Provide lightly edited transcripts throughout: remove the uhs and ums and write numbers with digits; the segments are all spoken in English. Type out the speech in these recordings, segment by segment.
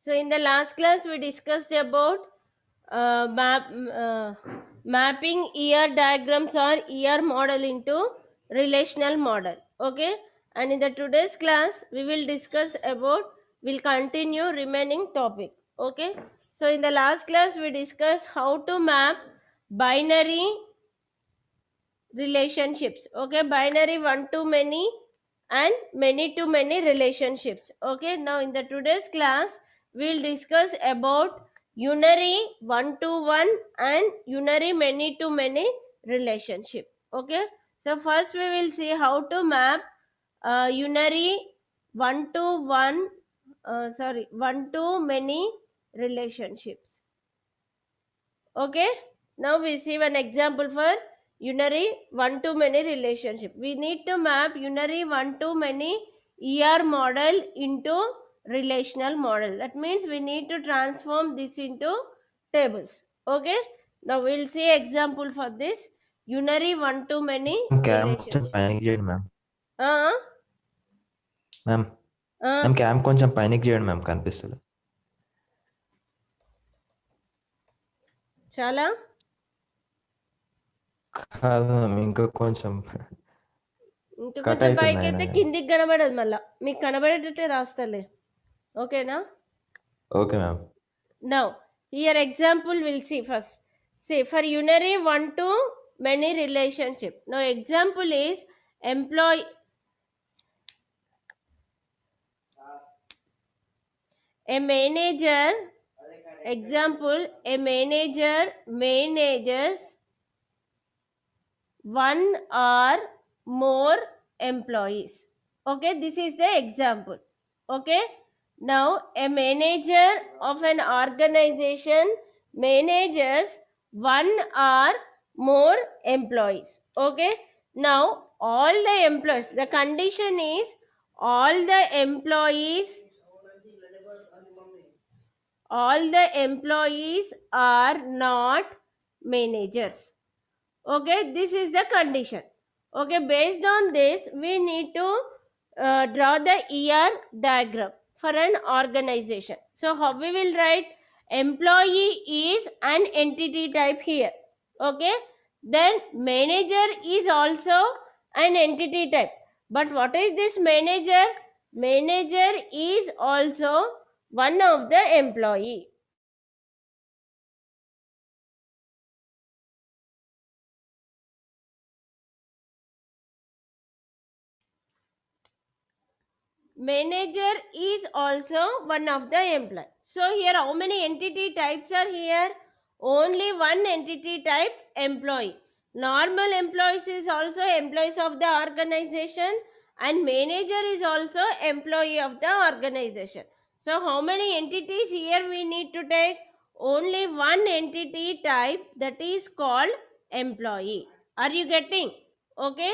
So in the last class we discussed about mapping ER diagrams or ER model into relational model. Okay, and in the today's class we will discuss about, we'll continue remaining topic. Okay, so in the last class we discussed how to map binary relationships. Okay, binary one to many and many to many relationships. Okay, now in the today's class we'll discuss about unary one to one and unary many to many relationship. Okay, so first we will see how to map unary one to one, one to many relationships. Okay, now we see one example for unary one to many relationship. We need to map unary one to many ER model into relational model. That means we need to transform this into tables. Okay, now we'll see example for this unary one to many cam కొంచెం relationship. పైనకి చేయండి ma'am. Uh, ma'am uh, ma'am cam కొంచెం పైనకి చేయండి ma'am, కనిపిస్తుంది. చాలా కాదు ma'am, ఇంకా కొంచెం ఇంకా కట్ కొంచెం అవుతుంది పైకి అయినా అయితే కానీ. కిందికి కనబడదు, మళ్ళా మీకు కనబడేటట్టే రాస్తలే. ఓకేనా? Okay ma'am. Now, here example we'll see first. See, for unary one to many relationship. Now, example is employee. A manager. Example: a manager manages one or more employees. Okay, this is the example. Okay, now a manager of an organization manages one or more employees. Okay, now all the employees, the condition is all the employees are not managers. Okay, this is the condition. Okay, based on this we need to draw the ER diagram for an organization. So how we will write? Employee is an entity type here. Okay, then manager is also an entity type, but what is this manager? Manager is also one of the employee. Manager is also one of the employee. So here how many entity types are here? Only one entity type, employee. Normal employees is also employees of the organization, and manager is also employee of the organization. So how many entities here we need to take? Only one entity type, that is called employee. Are you getting? Okay,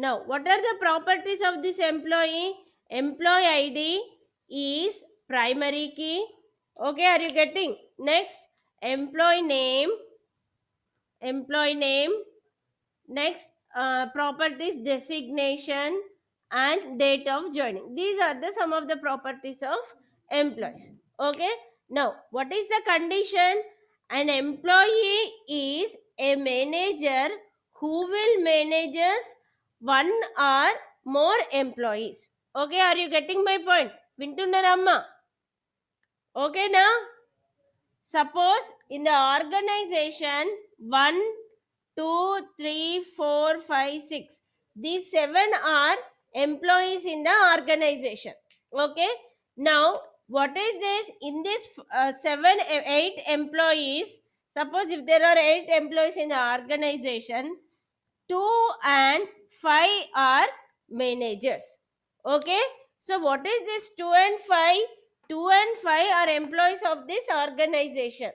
now what are the properties of this employee? Employee ID is primary key. Okay, are you getting? Next, employee name. Next, properties, designation and date of joining. These are the some of the properties of employees. Okay, now what is the condition? An employee is a manager who will manages one or more employees. Okay, are you getting my point? Vintunaramma? Okay, now suppose in the organization 1, 2, 3, 4, 5, 6, these 7 are employees in the organization. Okay, now what is this? In this 8 employees, suppose if there are 8 employees in the organization, 2 and 5 are managers. Okay, so what is this 2 and 5? 2 and 5 are employees of this organization,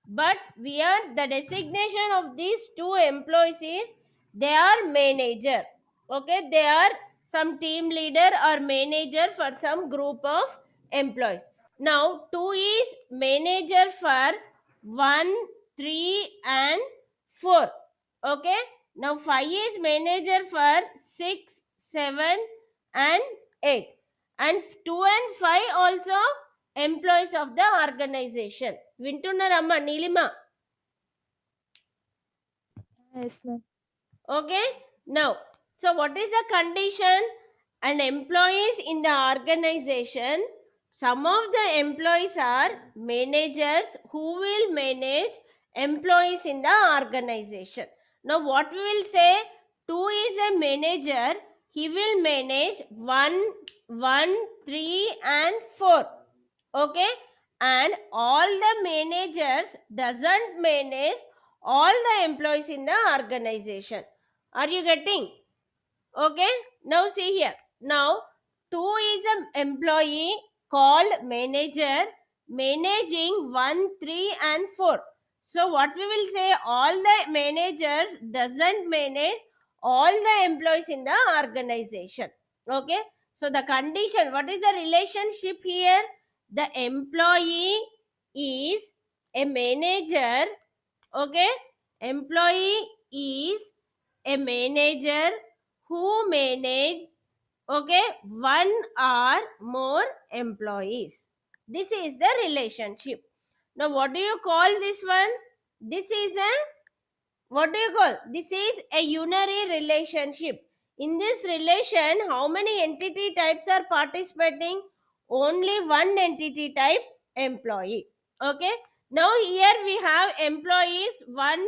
but we are, the designation of these 2 employees is they are manager. Okay, they are some team leader or manager for some group of employees. Now 2 is manager for 1, 3 and 4. Okay, now 5 is manager for 6, 7 and 8, and 2 and 5 also employees of the organization. వింటున్నారమ్మా Neelima? Yes, ma'am. Okay, now, so what is the condition? And employees in the organization, some of the employees are managers who will manage employees in the organization. Now what we will say, 2 is a manager, he will manage 1, 1, 3 and 4. Okay, and all the managers doesn't manage all the employees in the organization. Are you getting? Okay, now see here. Now 2 is an employee called manager managing 1, 3 and 4. So what we will say, all the managers doesn't manage all the employees in the organization. Okay, so the condition, what is the relationship here? The employee is a manager. Okay, employee is a manager who manage, okay, 1 or more employees. This is the relationship. Now what do you call this one? This is a, what do you call? This is a unary relationship. In this relation, how many entity types are participating? Only one entity type, employee. Okay, now here we have employees 1,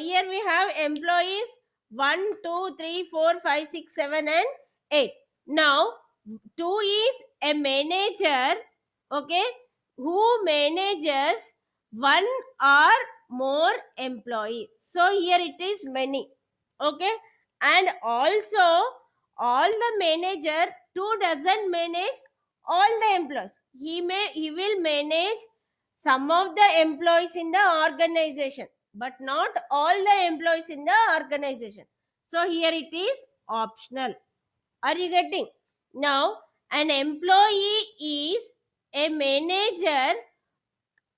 here we have employees 1, 2, 3, 4, 5, 6, 7 and 8. Now 2 is a manager, okay, who manages 1 or more employee. So here it is many. Okay, and also all the manager 2 doesn't manage all the employees. He will manage some of the employees in the organization, but not all the employees in the organization. So here it is optional. Are you getting? Now an employee is a manager.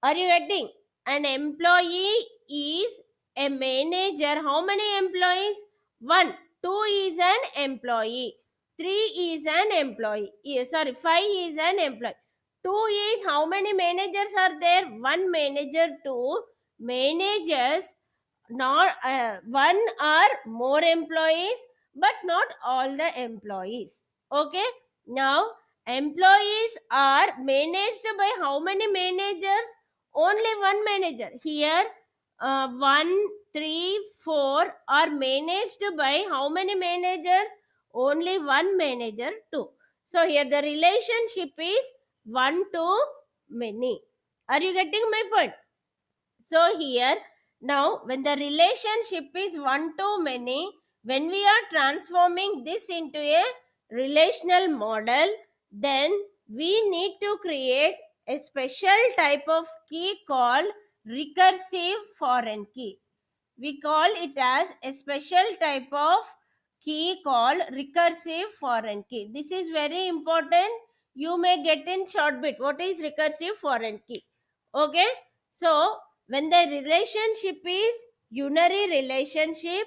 Are you getting? An employee is a manager. How many employees? 1. 2 is an employee. 3 is an employee. Sorry, 5 is an employee. 2 is, how many managers are there? 1 manager, 2 managers, not 1 or more employees, but not all the employees. Okay, now employees are managed by how many managers? Only one manager. Here 1, 3, 4 are managed by how many managers? Only one manager, 2. So here the relationship is 1 to many. Are you getting my point? So here, now when the relationship is 1 to many, when we are transforming this into a relational model, then we need to create a special type of key called recursive foreign key. We call it as a special type of key called recursive foreign key. This is very important. You may get in short bit. What is recursive foreign key? Okay, so when the relationship is unary relationship,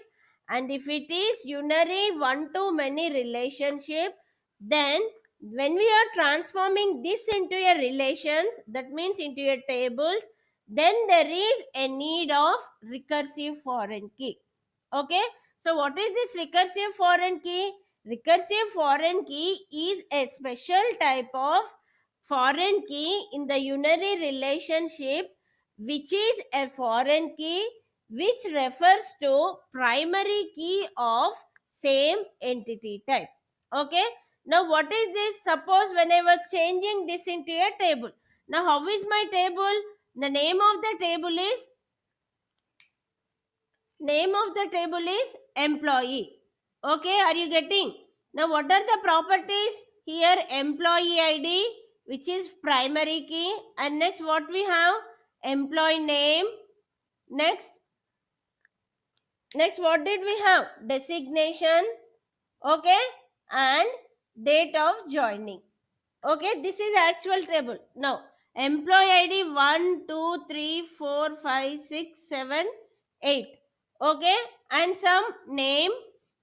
and if it is unary 1 to many relationship, then when we are transforming this into a relations, that means into a tables, then there is a need of recursive foreign key. Okay, so what is this recursive foreign key? Recursive foreign key is a special type of foreign key in the unary relationship, which is a foreign key which refers to primary key of same entity type. Okay, now what is this? Suppose when I was changing this into a table. Now how is my table? The name of the table is employee. Okay, are you getting? Now what are the properties? Here employee ID, which is primary key, and next what we have? Employee name. Next what did we have? Designation. Okay, and date of joining. Okay, this is actual table. Now employee ID 1, 2, 3, 4, 5, 6, 7, 8. Okay, and some name.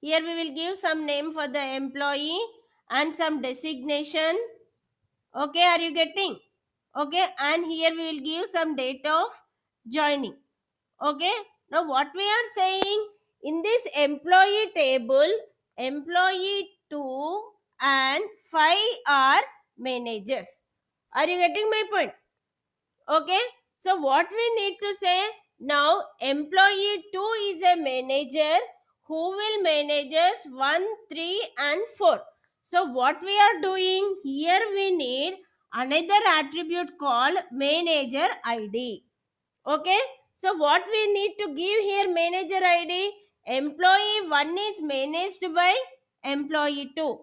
Here we will give some name for the employee and some designation. Okay, are you getting? Okay, and here we will give some date of joining. Okay, now what we are saying, in this employee table, employee 2 and 5 are managers. Are you getting my point? Okay, so what we need to say now, employee 2 is a manager who will manages 1, 3 and 4. So what we are doing here, we need another attribute called manager ID. Okay, so what we need to give here, manager ID, employee 1 is managed by employee 2.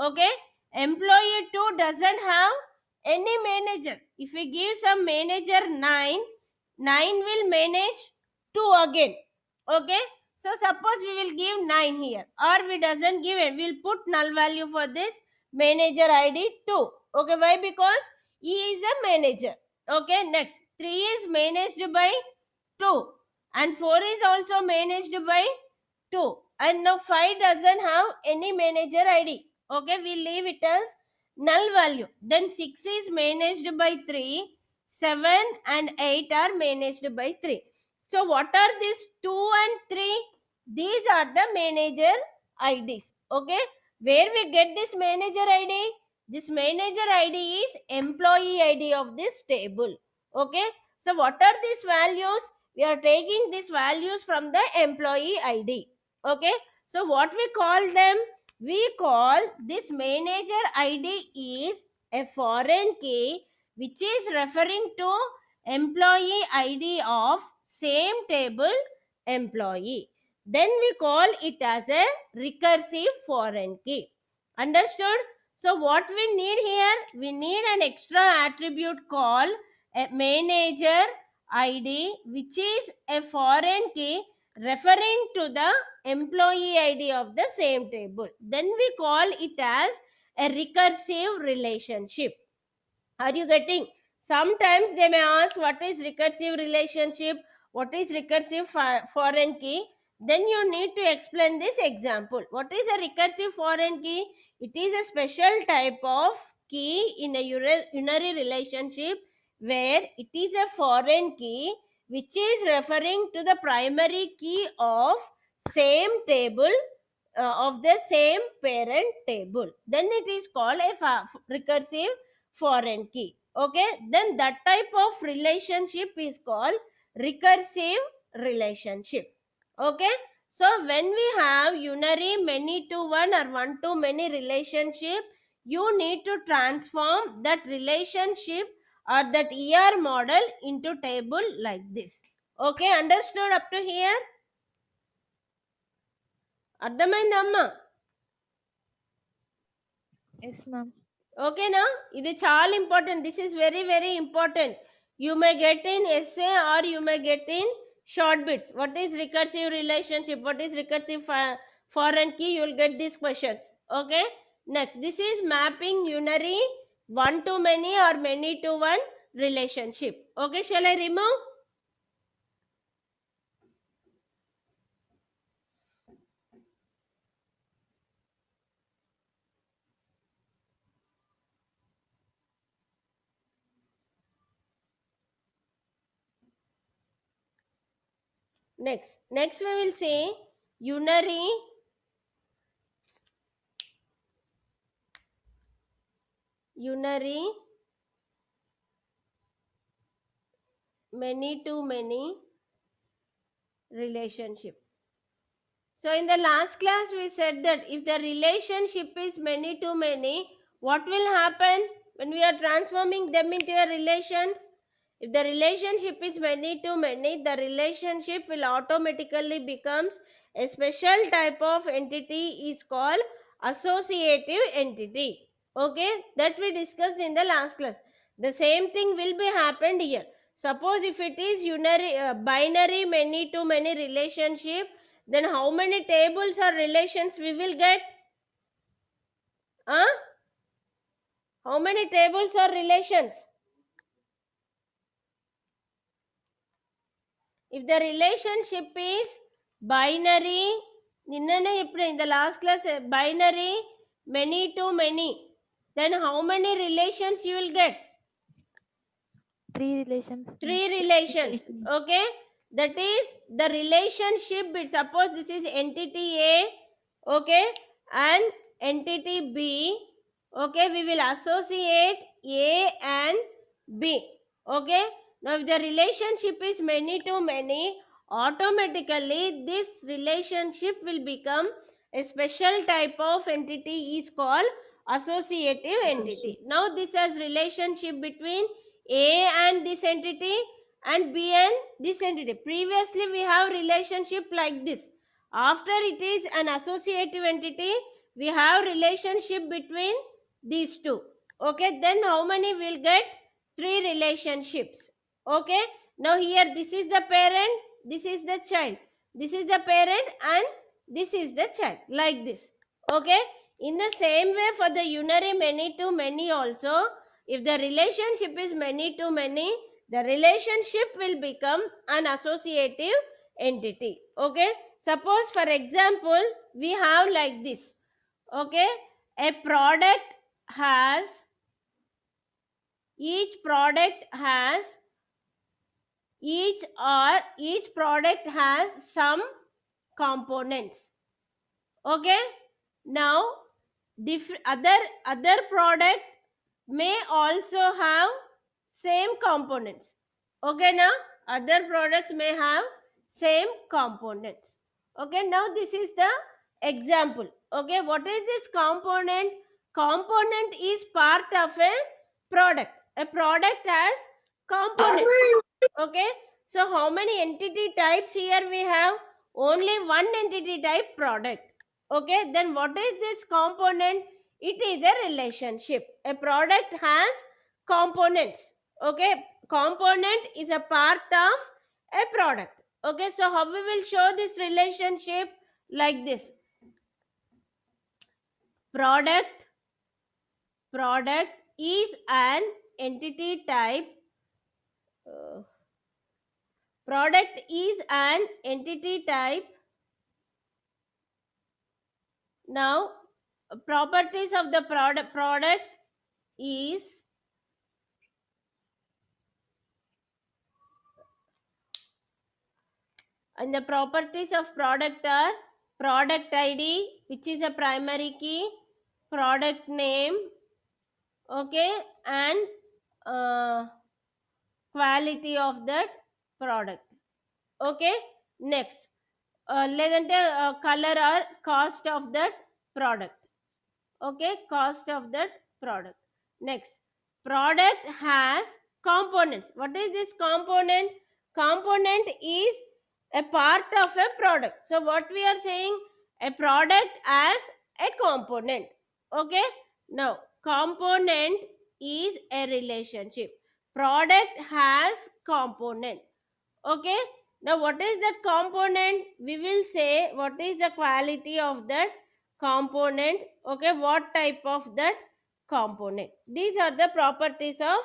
Okay, employee 2 doesn't have any manager. If we give some manager 9, 9 will manage 2 again. Okay, so suppose we will give 9 here, or we doesn't give it, we'll put null value for this manager ID 2. Okay, why? Because he is a manager. Okay, next 3 is managed by 2 and 4 is also managed by 2, and now 5 doesn't have any manager ID. Okay, we leave it as null value. Then 6 is managed by 3, 7 and 8 are managed by 3. So what are these 2 and 3? These are the manager IDs. Okay, where we get this manager ID? This manager ID is employee ID of this table. Okay, so what are these values? We are taking these values from the employee ID. Okay, so what we call them? We call this manager ID is a foreign key which is referring to employee ID of same table employee. Then we call it as a recursive foreign key. Understood? So what we need here? We need an extra attribute called a manager ID, which is a foreign key referring to the employee ID of the same table. Then we call it as a recursive relationship. Are you getting? Sometimes they may ask what is recursive relationship, what is recursive foreign key. Then you need to explain this example. What is a recursive foreign key? It is a special type of key in a unary relationship where it is a foreign key which is referring to the primary key of same table, of the same parent table. Then it is called a recursive foreign key. Okay, then that type of relationship is called recursive relationship. Okay, so when we have unary many to one or one to many relationship, you need to transform that relationship or that ER model into table like this. Okay, understood up to here? అర్థమైందమ్మా? Yes, ma'am. ఓకేనా? ఇది చాలా important. This is very very important. You may get in essay or you may get in short bits. What is recursive relationship? What is recursive foreign key? You will get these questions. Okay, next, this is mapping unary one to many or many to one relationship. Okay, shall I remove? Next we will say unary many to many relationship. So in the last class we said that if the relationship is many to many, what will happen when we are transforming them into a relations? If the relationship is many to many, the relationship will automatically becomes a special type of entity is called associative entity. Okay, that we discussed in the last class. The same thing will be happened here. Suppose if it is binary many to many relationship, then how many tables or relations we will get? How many tables or relations? If the relationship is binary, in the last class, binary many to many, then how many relations you will get? Three relations. Three relations. Okay, that is the relationship. Suppose this is entity A, okay, and entity B. Okay, we will associate A and B. Okay, now if the relationship is many to many, automatically this relationship will become a special type of entity is called associative entity. Now this has relationship between A and this entity and B and this entity. Previously we have relationship like this. After it is an associative entity, we have relationship between these two. Okay, then how many will get? Three relationships. Okay, now here this is the parent, this is the child, this is the parent, and this is the child, like this. Okay, in the same way for the unary many to many also, if the relationship is many to many, the relationship will become an associative entity. Okay, suppose for example we have like this. Okay, a product has, each product has, each product has some components. Okay, now other product may also have same components. Okay, now other products may have same components. Okay, now this is the example. Okay, what is this component? Component is part of a product. A product has components. Okay, so how many entity types here we have? Only one entity type, product. Okay, then what is this component? It is a relationship. A product has components. Okay, component is a part of a product. Okay, so how we will show this relationship? Like this. Product is an entity type. Product is an entity type. Now properties of the product is, and the properties of product are product ID, which is a primary key, product name, okay, and quality of that product. Okay, next లేదంటే color or cost of that product. Okay, cost of that product. Next, product has components. What is this component? Component is a part of a product. So what we are saying, a product as a component. Okay, now component is a relationship. Product has component. Okay, now what is that component? We will say what is the quality of that component. Okay, what type of that component? These are the properties of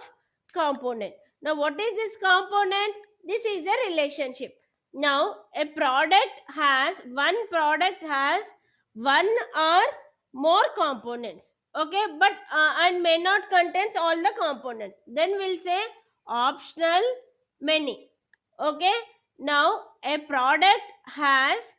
component. Now what is this component? This is a relationship. Now a product has one or more components. Okay, but and may not contains all the components, then we'll say optional many. Okay, now a product has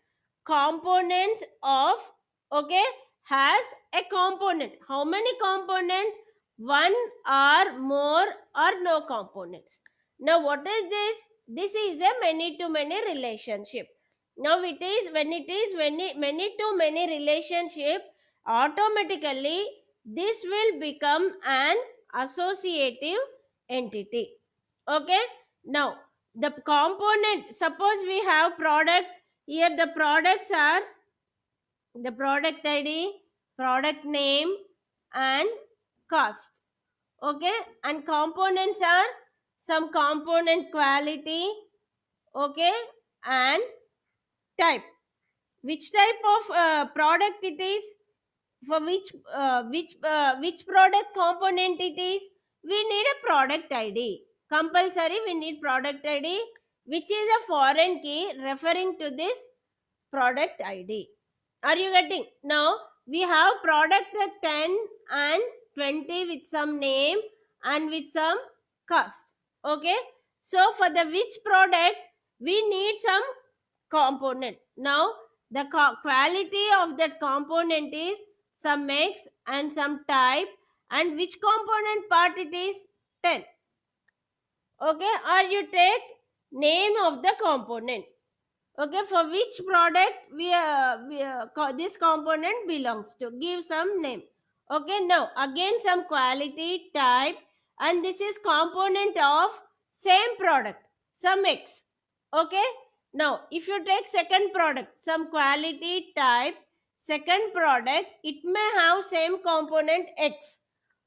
components of, okay, has a component. How many component? One or more or no components. Now what is this? This is a many to many relationship. Now it is, when it is many to many relationship, automatically this will become an associative entity. Okay, now the component, suppose we have product. Here the products are the product ID, product name, and cost. Okay, and components are some component quality, okay, and type. Which type of product it is? For which product component it is? We need a product ID. Compulsory we need product ID, which is a foreign key referring to this product ID. Are you getting? Now we have product at 10 and 20 with some name and with some cost. Okay, so for the which product we need some component. Now the quality of that component is some X and some type, and which component part it is 10. Okay, or you take name of the component. Okay, for which product this component belongs to, give some name. Okay, now again some quality, type, and this is component of same product, some X. Okay, now if you take second product, some quality, type, second product, it may have same component X.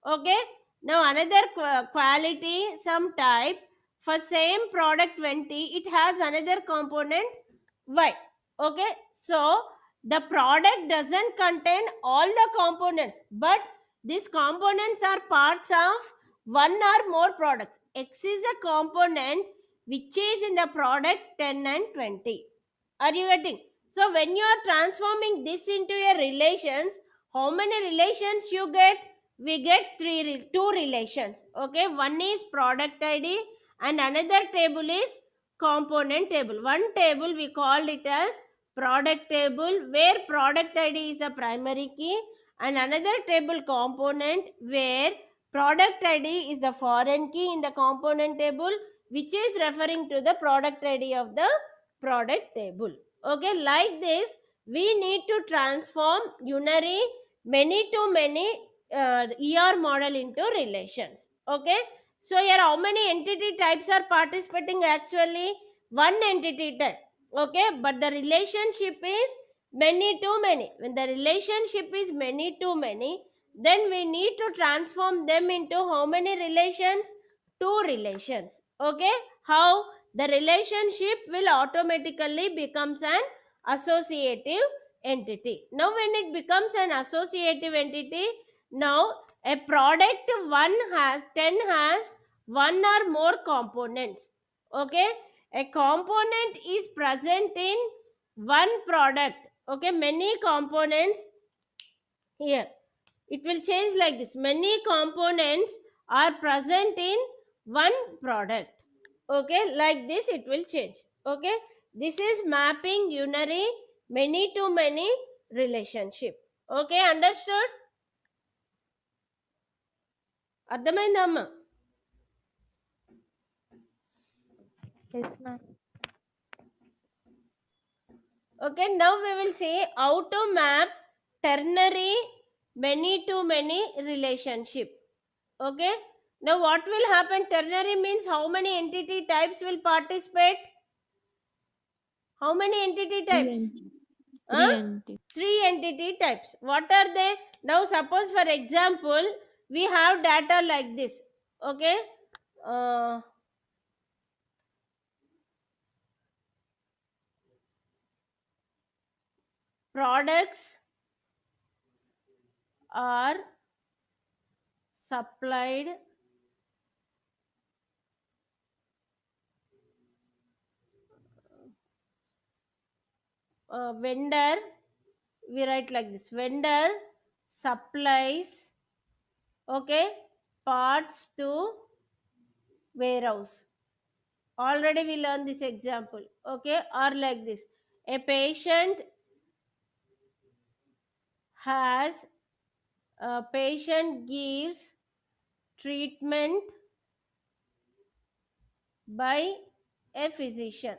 Okay, now another quality, some type, for same product 20, it has another component Y. Okay, so the product doesn't contain all the components, but these components are parts of one or more products. X is a component which is in the product 10 and 20. Are you getting? So when you are transforming this into a relations, how many relations you get? We get two relations. Okay, one is product ID and another table is component table. One table we called it as product table, where product ID is a primary key, and another table component where product ID is the foreign key in the component table, which is referring to the product ID of the product table. Okay, like this we need to transform unary many to many ER model into relations. Okay, so here how many entity types are participating? Actually one entity type. Okay, but the relationship is many to many. When the relationship is many to many, then we need to transform them into how many relations? Two relations. Okay, how? The relationship will automatically becomes an associative entity. Now when it becomes an associative entity, now a product 1 has 10 has one or more components. Okay, a component is present in one product. Okay, many components here, it will change like this. Many components are present in one product. Okay, like this it will change. Okay, this is mapping unary many to many relationship. Okay, understood? అర్థమైందమ్మా? Yes, ma'am. Okay, now we will see how to map ternary many to many relationship. Okay, now what will happen? Ternary means how many entity types will participate? How many entity Three types? Three Huh? entity. Three entity types. What are they? Now suppose for example we have data like this. Okay, products are supplied vendor, we write like this: vendor supplies, okay, parts to warehouse. Already we learned this example. Okay, or like this: a patient has a patient gives treatment by a physician.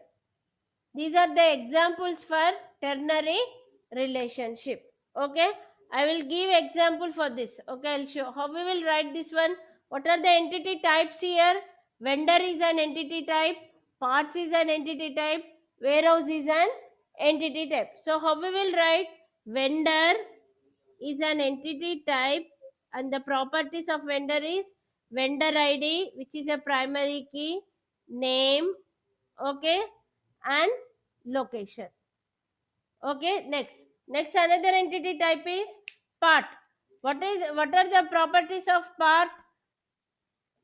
These are the examples for ternary relationship. Okay, I will give example for this. Okay, I'll show how we will write this one. What are the entity types here? Vendor is an entity type, parts is an entity type, warehouse is an entity type. So how we will write? Vendor is an entity type, and the properties of vendor is vendor ID, which is a primary key, name, okay, and location. Okay, next another entity type is part. What are the properties of part?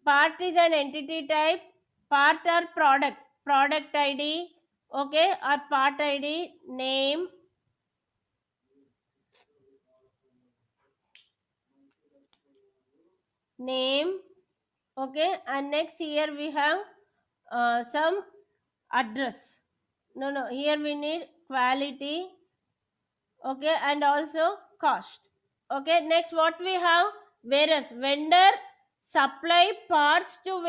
Part is an entity type. Part or product ID, okay, or part ID, name, name, Okay, and next here we have some address. No, here we need quality. Okay, and also cost. Okay, next what we have, whereas vendor supply parts to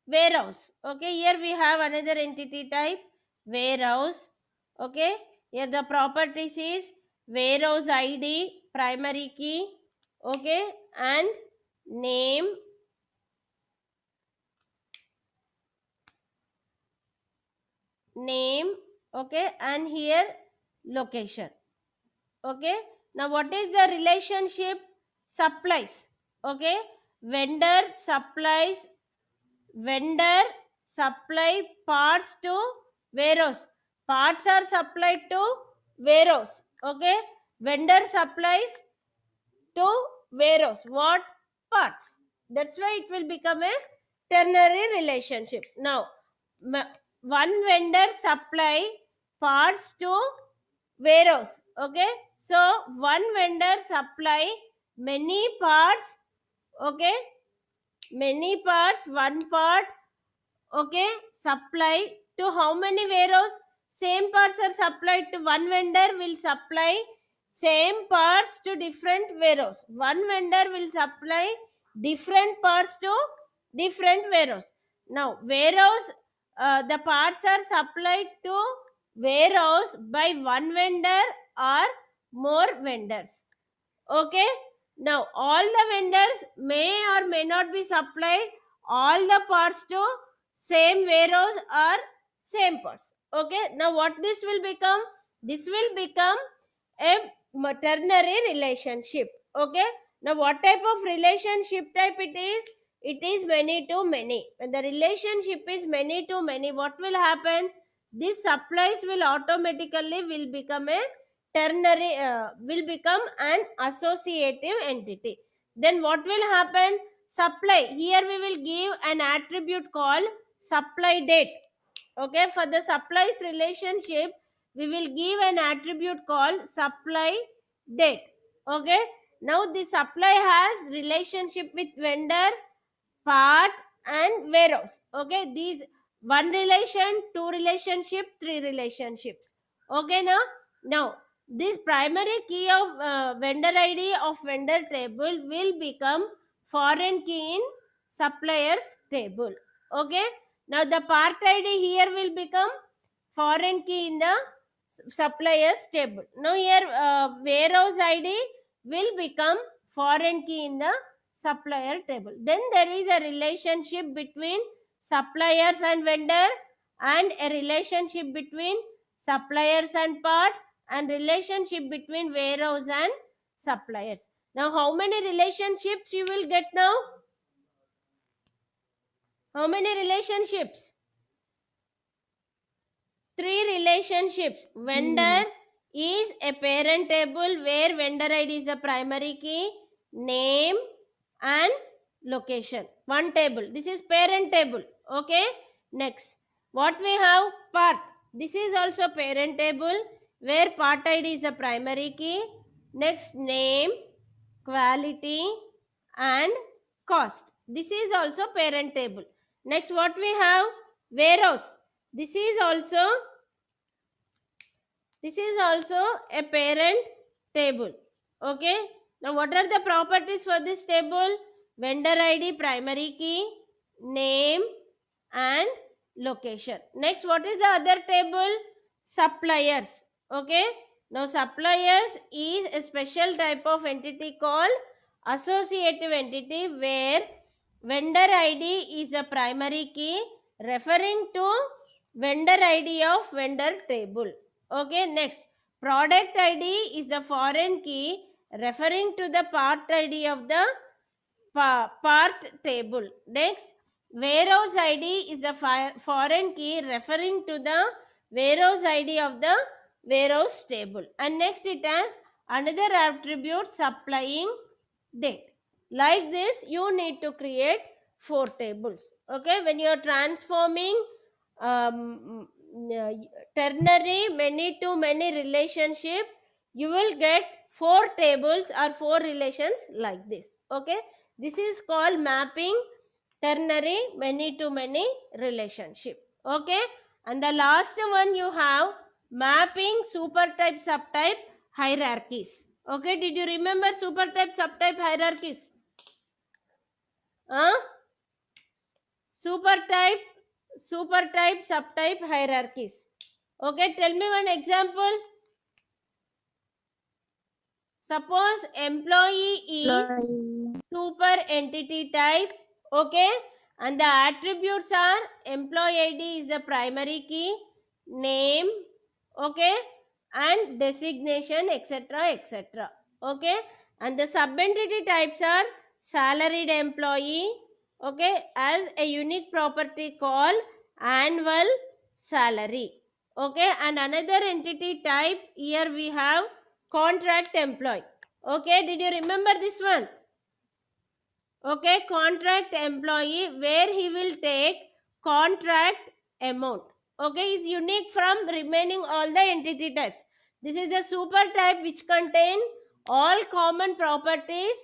warehouse. Okay, here we have another entity type, warehouse. Okay, here the properties is warehouse ID, primary key. Okay, and name, okay, and here location. Okay, now what is the relationship? Supplies. Okay, vendor supply parts to warehouse. Parts are supplied to warehouse. Okay, vendor supplies to warehouse what parts. That's why it will become a ternary relationship. Now one vendor supply parts to warehouse. Okay, so one vendor supply many parts. Okay, many parts, one part. Okay, supply to how many warehouse? Same parts are supplied to one vendor, will supply same parts to different warehouse. One vendor will supply different parts to different warehouse. Now warehouse, the parts are supplied to warehouse by one vendor or more vendors. Okay, now all the vendors may or may not be supplied all the parts to same warehouse or same parts. Okay, now what this will become? This will become a ternary relationship. Okay, now what type of relationship type it is? It is many to many. When the relationship is many to many, what will happen? This supplies will automatically will become a ternary, will become an associative entity. Then what will happen? Supply, here we will give an attribute called supply date. Okay, for the supplies relationship we will give an attribute called supply date. Okay, now the supply has relationship with vendor, part, and warehouse. Okay, these one relation, two relationship, three relationships. Okay, now this primary key of vendor ID of vendor table will become foreign key in suppliers table. Okay, now the part ID here will become foreign key in the suppliers table. Now here warehouse ID will become foreign key in the supplier table. Then there is a relationship between suppliers and vendor, and a relationship between suppliers and part, and relationship between warehouse and suppliers. Now how many relationships you will get now? How many relationships? Three relationships. Vendor is a parent table where vendor ID is the primary key, name and location. One table. This is parent table. Okay. Next, what we have? Part. This is also parent table where part ID is the primary key. Next, name, quality and cost. This is also parent table. Next, what we have? Warehouse. This is also a parent table. Okay, now what are the properties for this table? Vendor ID, primary key, name and location. Next, what is the other table? Suppliers. Okay, now suppliers is a special type of entity called associative entity where vendor ID is the primary key referring to vendor ID of vendor table. Okay, next, product ID is the foreign key referring to the part ID of the part table. Next, warehouse ID is the foreign key referring to the warehouse ID of the warehouse table. And next, it has another attribute, supplying date. Like this, you need to create 4 tables. Okay, when you are transforming um, ternary many to many relationship, you will get 4 tables or 4 relations like this. Okay, this is called mapping ternary many to many relationship. Okay, and the last one you have mapping supertype subtype hierarchies. Okay, did you remember supertype subtype hierarchies? Supertype subtype hierarchies. Okay, tell me one example. Suppose employee is super entity type. Okay, and the attributes are employee ID is the primary key, name, okay, and designation, etc., etc. Okay, and the subentity types are salaried employee, okay, as a unique property called annual salary. Okay, and another entity type here we have contract employee. Okay, did you remember this one? Okay, contract employee where he will take contract amount. Okay, is unique from remaining all the entity types. This is the super type which contain all common properties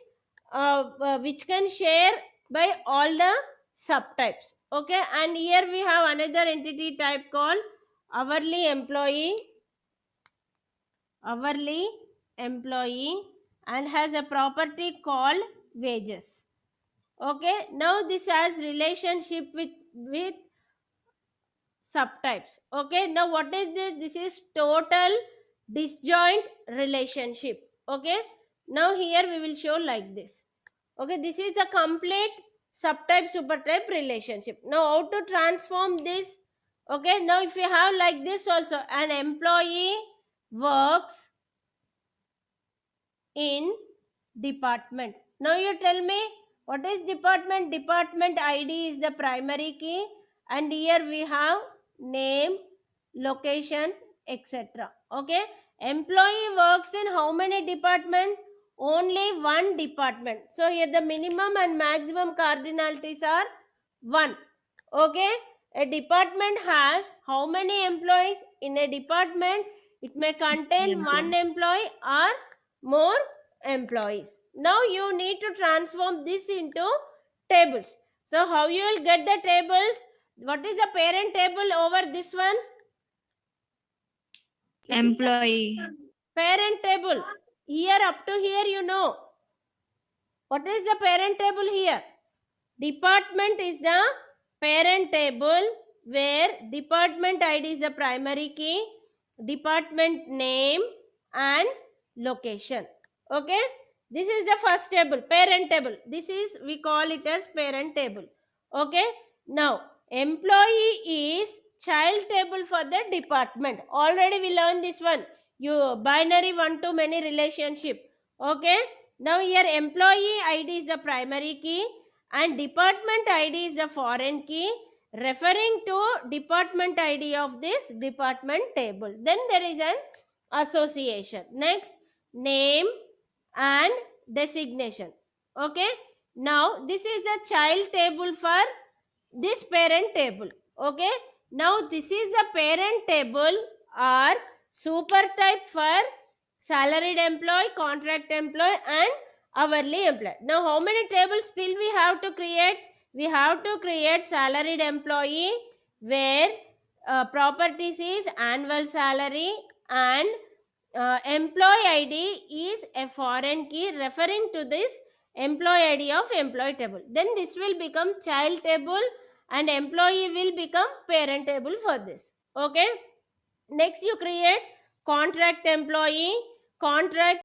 which can share by all the subtypes. Okay, and here we have another entity type called hourly employee. Hourly employee and has a property called wages. Okay, now this has relationship with subtypes. Okay, now what is this? This is total disjoint relationship. Okay, now here we will show like this. Okay, this is a complete subtype supertype relationship. Now how to transform this? Okay, now if you have like this also, an employee works in department. Now you tell me what is department? Department ID is the primary key, and here we have name, location, etc. Okay, employee works in how many department? Only one department. So here the minimum and maximum cardinalities are 1. Okay, a department has how many employees? In a department it may contain one employee or more employees. Now you need to transform this into tables. So how you will get the tables? What is the parent table over this one? Employee. Parent table. Here up to here you know. What is the parent table here? Department is the parent table where department ID is the primary key, department name and location. Okay, this is the first table, parent table. This is, we call it as parent table. Okay, now employee is child table for the department. Already we learned this one, you binary one to many relationship. Okay, now here employee ID is the primary key and department ID is the foreign key referring to department ID of this department table. Then there is an association. Next, name and designation. Okay, now this is the child table for this parent table. Okay, now this is the parent table or super type for salaried employee, contract employee and hourly employee. Now how many tables still we have to create? We have to create salaried employee where properties is annual salary and employee ID is a foreign key referring to this employee ID of employee table. Then this will become child table and employee will become parent table for this. Okay, next you create contract employee, contract